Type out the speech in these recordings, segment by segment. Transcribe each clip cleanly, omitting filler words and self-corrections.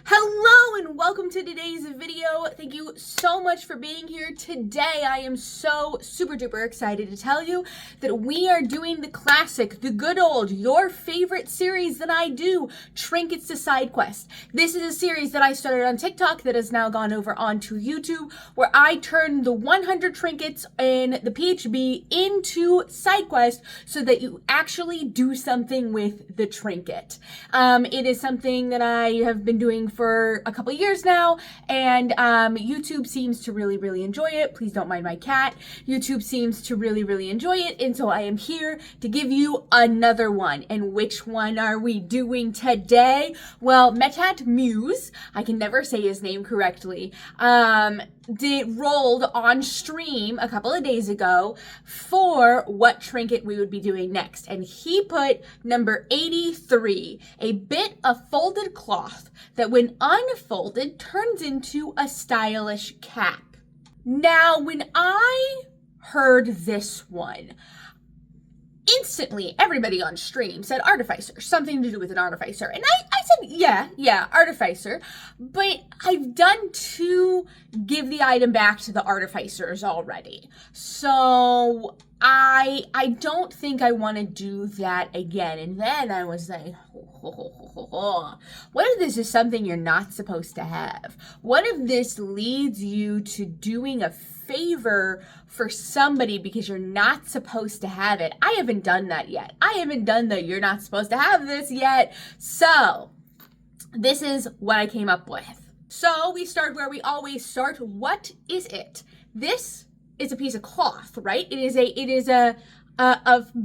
Hello and welcome to today's video. Thank you so much for being here. Today I am so super duper excited to tell you that we are doing the classic, the good old, your favorite series that I do, Trinkets to Sidequest. This is a series that I started on TikTok that has now gone over onto YouTube, where I turn the 100 trinkets in the PHB into Sidequest so that you actually do something with the trinket. It is something that I have been doing for a couple years now, and YouTube seems to really enjoy it. Please don't mind my cat. YouTube seems to really enjoy it, and so I am here to give you another one. And which one are we doing today? Well, Metat Muse, I can never say his name correctly, rolled on stream a couple of days ago for what trinket we would be doing next, and he put number 83, a bit of folded cloth that when unfolded turns into a stylish cap. Now, when I heard this one, instantly everybody on stream said artificer, something to do with an artificer. And I said, yeah, artificer. But I've done two give the item back to the artificers already. So I don't think I want to do that again. And then I was like, what if this is something you're not supposed to have? What if this leads you to doing a favor for somebody because you're not supposed to have it? I haven't done that yet. I haven't done the you're not supposed to have this yet. So this is what I came up with. So we start where we always start. What is it? This is a piece of cloth, right? It is a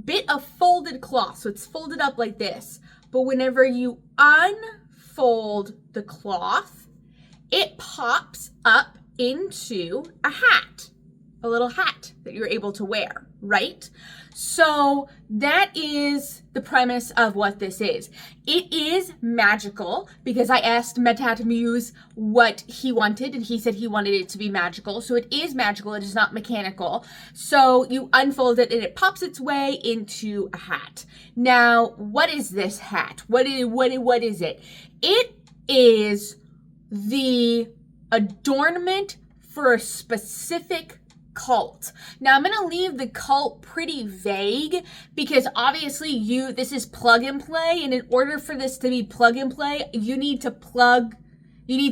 bit of folded cloth. So it's folded up like this. But whenever you unfold the cloth, it pops up into a hat, a little hat that you're able to wear, right? So that is the premise of what this is. It is magical because I asked Metat Muse what he wanted, and he said he wanted it to be magical. So it is magical, it is not mechanical. So you unfold it and it pops its way into a hat. Now, what is this hat? What is it? It is the adornment for a specific cult. Now I'm going to leave the cult pretty vague because obviously this is plug and play, and in order for this to be plug and play, you need to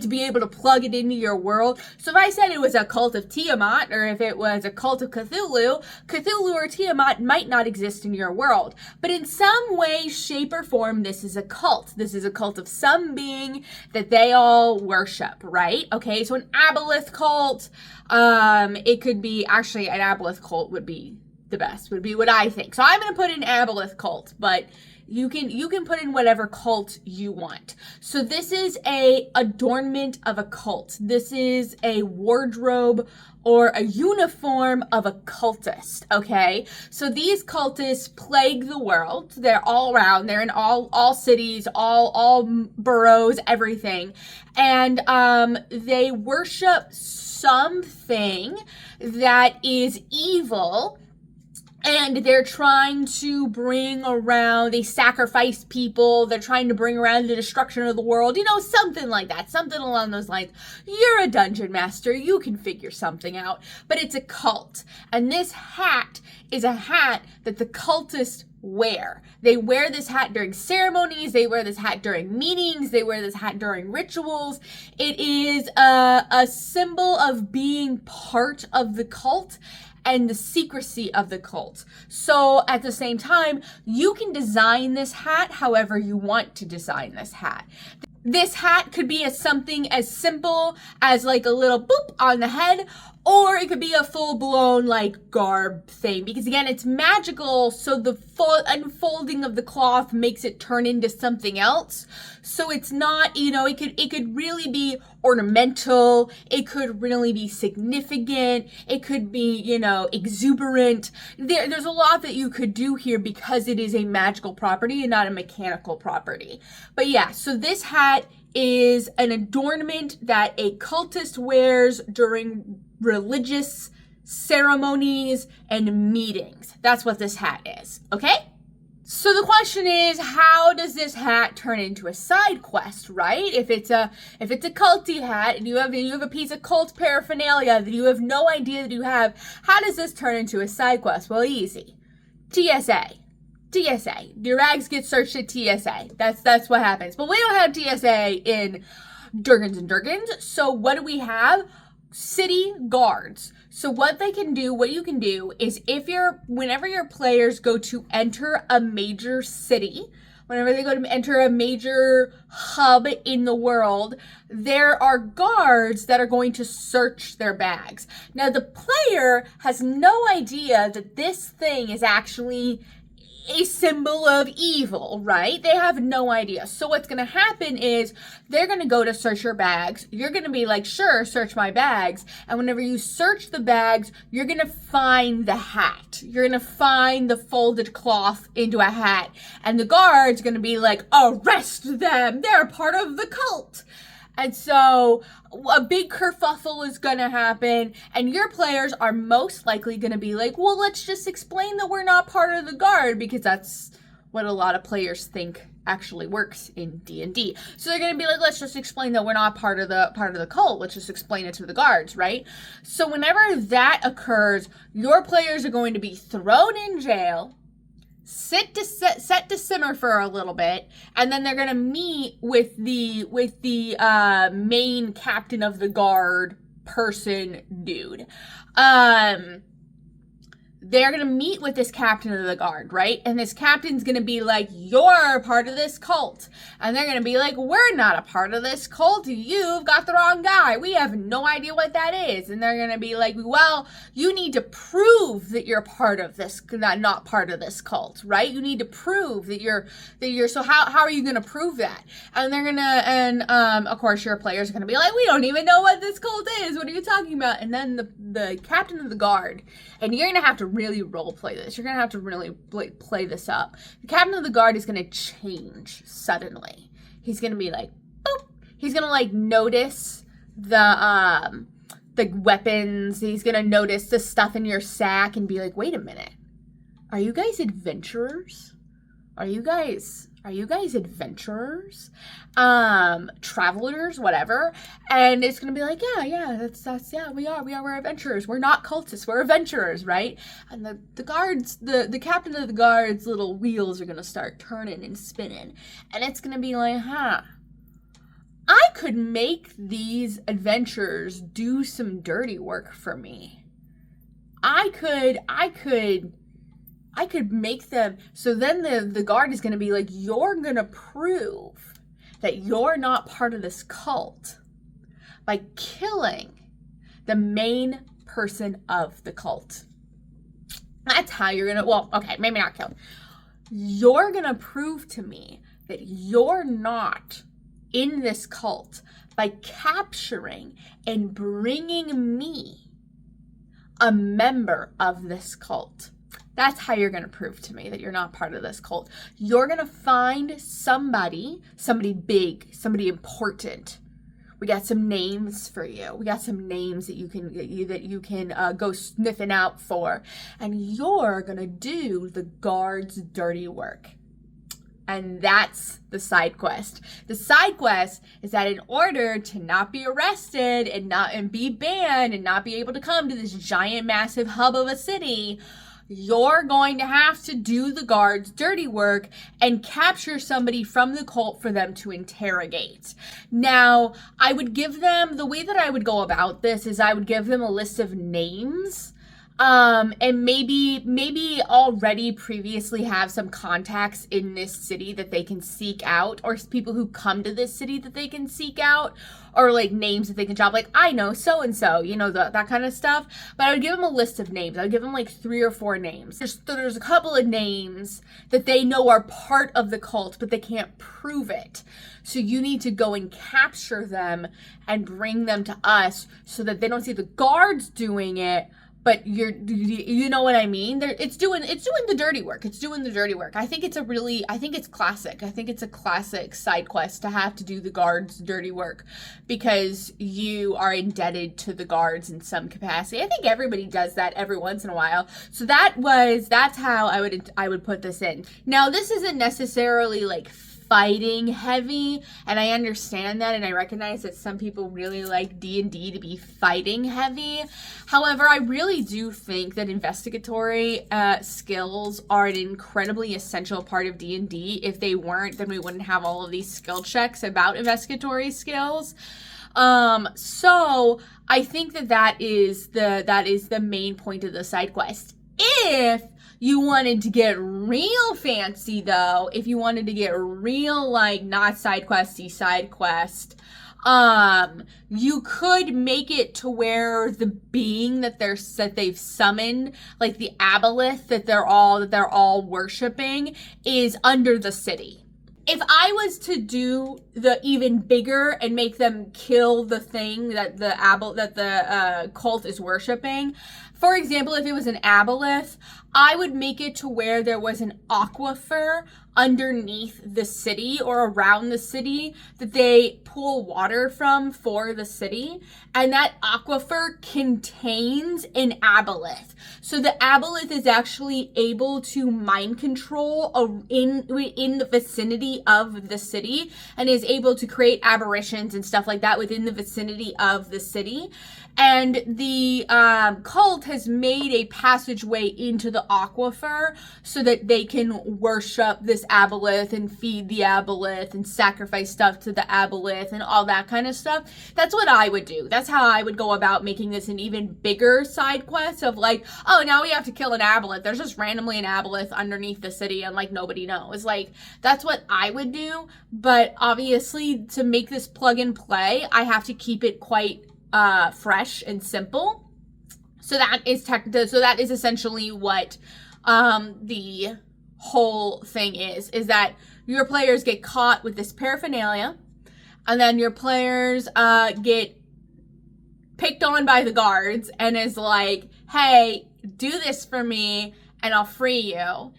be able to plug it into your world. So if I said it was a cult of Tiamat, or if it was a cult of Cthulhu or Tiamat might not exist in your world. But in some way, shape, or form, this is a cult. This is a cult of some being that they all worship, right? Okay, so an aboleth cult, it could be, actually an aboleth cult would be the best, would be what I think. So I'm going to put an aboleth cult, but you can put in whatever cult you want. So this is a adornment of a cult. This is a wardrobe or a uniform of a cultist, okay? So these cultists plague the world. They're all around. They're in all cities, all boroughs, everything. And they worship something that is evil, and they're trying to bring around, they sacrifice people, they're trying to bring around the destruction of the world, something like that, something along those lines. You're a dungeon master, you can figure something out, but it's a cult. And this hat is a hat that the cultists wear. They wear this hat during ceremonies, they wear this hat during meetings, they wear this hat during rituals. It is a symbol of being part of the cult and the secrecy of the cult. So at the same time, you can design this hat however you want to design this hat. This hat could be something as simple as like a little boop on the head, or it could be a full-blown like garb thing, because again, it's magical, so the full unfolding of the cloth makes it turn into something else. So it's not, it could really be ornamental, it could really be significant, it could be, exuberant. There's a lot that you could do here because it is a magical property and not a mechanical property. But yeah, so this hat is an adornment that a cultist wears during religious ceremonies and meetings. That's what this hat is, okay? So the question is, how does this hat turn into a side quest, right? If it's a culty hat and you have a piece of cult paraphernalia that you have no idea that you have, how does this turn into a side quest? Well, easy. TSA. Your bags get searched at TSA. That's what happens. But we don't have TSA in Durgans and Durgans. So what do we have? City guards. So what you can do is whenever your players go to enter a major city, whenever they go to enter a major hub in the world, there are guards that are going to search their bags. Now the player has no idea that this thing is actually a symbol of evil, right? They have no idea. So what's going to happen is they're going to go to search your bags. You're going to be like, sure, search my bags. And whenever you search the bags, you're going to find the hat. You're going to find the folded cloth into a hat. And the guard's going to be like, arrest them. They're part of the cult. And so a big kerfuffle is going to happen, and your players are most likely going to be like, well, let's just explain that we're not part of the guard, because that's what a lot of players think actually works in D&D. So they're going to be like, let's just explain that we're not part of the cult. Let's just explain it to the guards, right? So whenever that occurs, your players are going to be thrown in jail, set to simmer for a little bit, and then they're gonna meet with the main captain of the guard person dude. They're going to meet with this captain of the guard, right? And this captain's going to be like, you're part of this cult. And they're going to be like, we're not a part of this cult. You've got the wrong guy. We have no idea what that is. And they're going to be like, well, you need to prove that you're part of this, not part of this cult, right? You need to prove that you're, so how are you going to prove that? And they're going to, of course, your players are going to be like, we don't even know what this cult is. What are you talking about? And then the captain of the guard, and you're going to have to really role play this. You're going to have to really play this up. The captain of the guard is going to change suddenly. He's going to be like, boop. He's going to like notice the weapons. He's going to notice the stuff in your sack and be like, wait a minute. Are you guys adventurers? Are you guys adventurers? Travelers, whatever. And it's gonna be like, yeah, that's we're adventurers. We're not cultists, we're adventurers, right? And the guards, the captain of the guards' little wheels are gonna start turning and spinning. And it's gonna be like, I could make these adventurers do some dirty work for me. I could make them, so then the guard is going to be like, you're going to prove that you're not part of this cult by killing the main person of the cult. That's how you're going to, well, okay, maybe not kill. You're going to prove to me that you're not in this cult by capturing and bringing me a member of this cult. That's how you're going to prove to me that you're not part of this cult. You're going to find somebody big, somebody important. We got some names for you. We got some names that you can go sniffing out for. And you're going to do the guard's dirty work. And that's the side quest. The side quest is that in order to not be arrested and be banned and not be able to come to this giant, massive hub of a city, you're going to have to do the guard's dirty work and capture somebody from the cult for them to interrogate. Now, I would give them, the way that I would go about this is I would give them a list of names, and maybe already previously have some contacts in this city that they can seek out, or people who come to this city that they can seek out, or like names that they can drop, like, I know so-and-so, that kind of stuff. But I would give them a list of names. I would give them like 3 or 4 names. There's a couple of names that they know are part of the cult, but they can't prove it. So you need to go and capture them and bring them to us so that they don't see the guards doing it, but you know what I mean? It's doing the dirty work. It's doing the dirty work. I think it's classic. I think it's a classic side quest to have to do the guards' dirty work because you are indebted to the guards in some capacity. I think everybody does that every once in a while. So that's how I would put this in. Now, this isn't necessarily like fighting heavy, and I understand that, and I recognize that some people really like D&D to be fighting heavy. However, I really do think that investigatory skills are an incredibly essential part of D&D. If they weren't, then we wouldn't have all of these skill checks about investigatory skills. So I think that is the main point of the side quest. If you wanted to get real fancy, though, if you wanted to get real, like, not side quest, you could make it to where the being that they've summoned, like the aboleth that they're all worshiping, is under the city. If I was to do the even bigger and make them kill the thing that the cult is worshiping, for example, if it was an aboleth, I would make it to where there was an aquifer underneath the city or around the city that they pull water from for the city, and that aquifer contains an aboleth. So the aboleth is actually able to mind control in the vicinity of the city and is able to create aberrations and stuff like that within the vicinity of the city. And the cult has made a passageway into the aquifer so that they can worship this aboleth and feed the aboleth and sacrifice stuff to the aboleth and all that kind of stuff. That's what I would do. That's how I would go about making this an even bigger side quest of like, oh, now we have to kill an aboleth. There's just randomly an aboleth underneath the city and like nobody knows. Like, that's what I would do. But obviously, to make this plug and play, I have to keep it quite fresh and simple. So that is essentially what the whole thing is that your players get caught with this paraphernalia, and then your players get picked on by the guards and is like, hey, do this for me and I'll free you.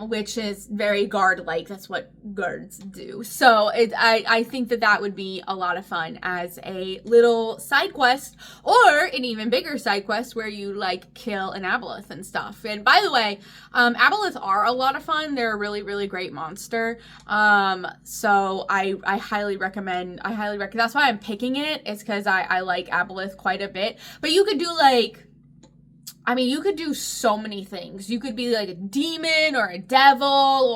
Which is very guard-like. That's what guards do. So I think that would be a lot of fun as a little side quest, or an even bigger side quest where you like kill an aboleth and stuff. And by the way, aboleths are a lot of fun. They're a really, really great monster. So I highly recommend. That's why I'm picking it. It's because I like aboleth quite a bit. But you could do you could do so many things. You could be like a demon or a devil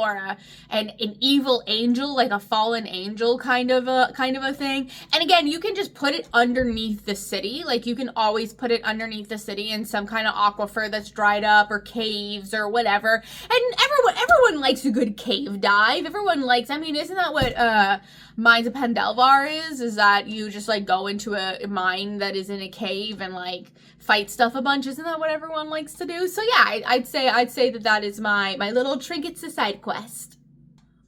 or an evil angel, like a fallen angel kind of a thing. And again, you can just put it underneath the city. Like, you can always put it underneath the city in some kind of aquifer that's dried up or caves or whatever. And everyone likes a good cave dive. Everyone likes, isn't that what Mines of Pandelvar is that you just like go into a mine that is in a cave and like fight stuff a bunch? Isn't that what everyone likes to do? So yeah, I'd say that is my little Trinkets to side quest.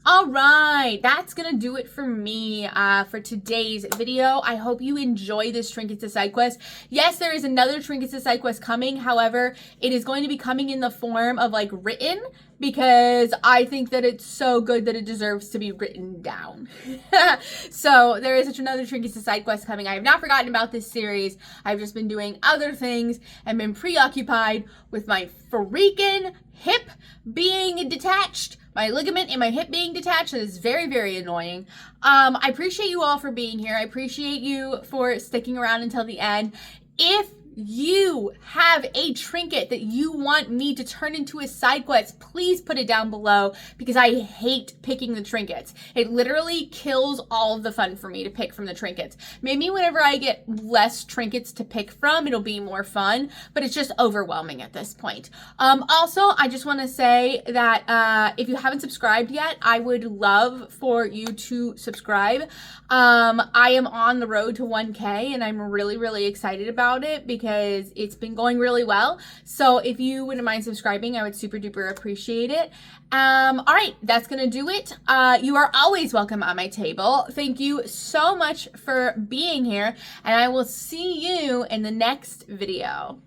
All right, that's gonna do it for me for today's video. I hope you enjoy this Trinkets to side quest. Yes, there is another Trinkets to side quest coming. However, it is going to be coming in the form of like written, because I think that it's so good that it deserves to be written down. So there is another Trinkets to side quest coming. I have not forgotten about this series. I've just been doing other things and been preoccupied with my freaking hip being detached. My ligament in my hip being detached. That is very, very annoying. I appreciate you all for being here. I appreciate you for sticking around until the end. If you have a trinket that you want me to turn into a side quest, please put it down below, because I hate picking the trinkets. It literally kills all of the fun for me to pick from the trinkets. Maybe whenever I get less trinkets to pick from, it'll be more fun, but it's just overwhelming at this point. Also, I just want to say that if you haven't subscribed yet, I would love for you to subscribe. I am on the road to 1K, and I'm really, really excited about it because it's been going really well. So if you wouldn't mind subscribing, I would super duper appreciate it. All right, that's gonna do it. You are always welcome at my table. Thank you so much for being here, and I will see you in the next video.